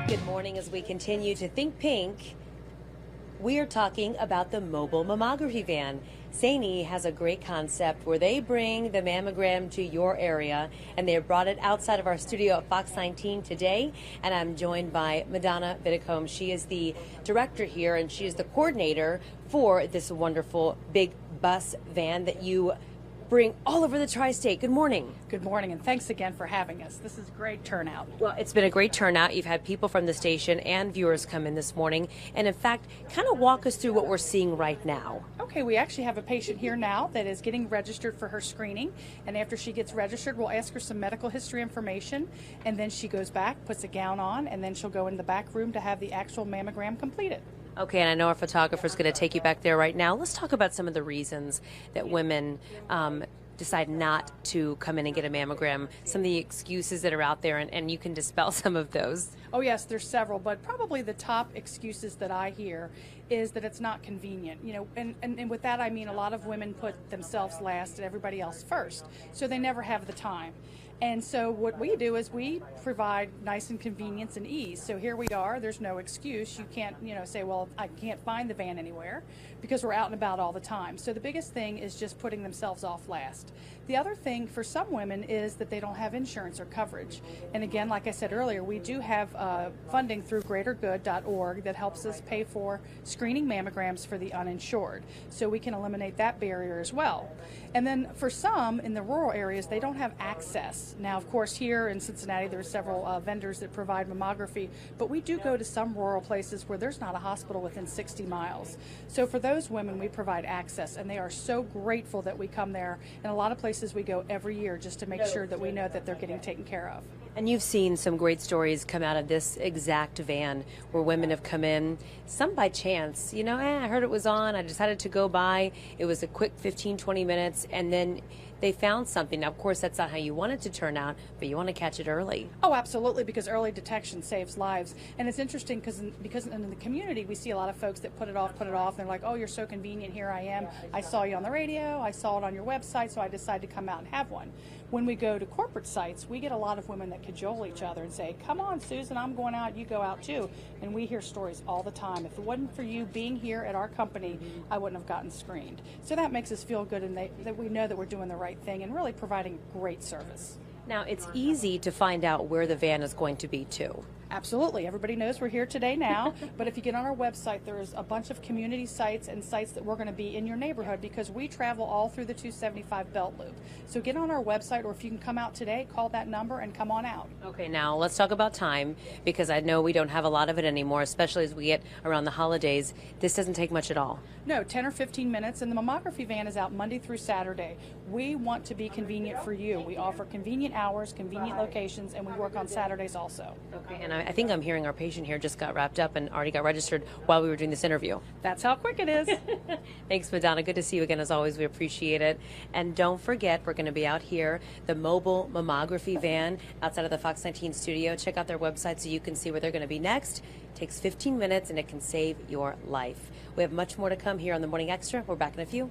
Good morning. As we continue to think pink, we are talking about the mobile mammography van. Saini has a great concept where they bring the mammogram to your area, and they have brought it outside of our studio at Fox 19 today. And I'm joined by Madonna Vidicombe. She is the director here, and she is the coordinator for this wonderful big bus van that you bring all over the tri-state. Good morning. Good morning, and thanks again for having us. This is a great turnout. Well, it's been a great turnout. You've had people from the station and viewers come in this morning, and in fact, kind of walk us through what we're seeing right now. Okay, we actually have a patient here now that is getting registered for her screening, and after she gets registered, we'll ask her some medical history information, and then she goes back, puts a gown on, and then she'll go in the back room to have the actual mammogram completed. Okay, and I know our photographer's going to take you back there right now. Let's talk about some of the reasons that women decide not to come in and get a mammogram, some of the excuses that are out there, and you can dispel some of those. Oh yes, there's several, but probably the top excuses that I hear is that it's not convenient. You know, and with that I mean a lot of women put themselves last and everybody else first, so they never have the time. And so what we do is we provide nice and convenience and ease. So here we are, there's no excuse. You can't, say, well, I can't find the van anywhere, because we're out and about all the time. So the biggest thing is just putting themselves off last. The other thing for some women is that they don't have insurance or coverage. And again, like I said earlier, we do have funding through greatergood.org that helps us pay for screening mammograms for the uninsured. So we can eliminate that barrier as well. And then for some in the rural areas, they don't have access. Now, of course, here in Cincinnati, there are several vendors that provide mammography, but we do go to some rural places where there's not a hospital within 60 miles. So for those women, we provide access, and they are so grateful that we come there. In a lot of places we go every year just to make sure that we know that they're getting taken care of. And you've seen some great stories come out of this exact van where women have come in, some by chance, I heard it was on, I decided to go by, it was a quick 15, 20 minutes, and then they found something. Now, of course, that's not how you want it to turn out, but you want to catch it early. Oh, absolutely, because early detection saves lives. And it's interesting because in the community, we see a lot of folks that put it off, and they're like, oh, you're so convenient, here I am. I saw you on the radio, I saw it on your website, so I decided to come out and have one. When we go to corporate sites, we get a lot of women that cajole each other and say, come on, Susan, I'm going out, you go out too. And we hear stories all the time. If it wasn't for you being here at our company, I wouldn't have gotten screened. So that makes us feel good, and that we know that we're doing the right thing and really providing great service. Now, it's easy to find out where the van is going to be too. Absolutely. Everybody knows we're here today now, but if you get on our website, there's a bunch of community sites and sites that we're going to be in your neighborhood, because we travel all through the 275 belt loop. So get on our website, or if you can come out today, call that number and come on out. Okay, now let's talk about time, because I know we don't have a lot of it anymore, especially as we get around the holidays. This doesn't take much at all. No, 10 or 15 minutes, and the mammography van is out Monday through Saturday. We want to be convenient for you. We offer convenient hours, convenient locations, and we work on Saturdays also. Okay, and I think I'm hearing our patient here just got wrapped up and already got registered while we were doing this interview. That's how quick it is. Thanks, Madonna. Good to see you again, as always. We appreciate it. And don't forget, we're going to be out here, the mobile mammography van outside of the Fox 19 studio. Check out their website so you can see where they're going to be next. It takes 15 minutes, and it can save your life. We have much more to come here on the Morning Extra. We're back in a few.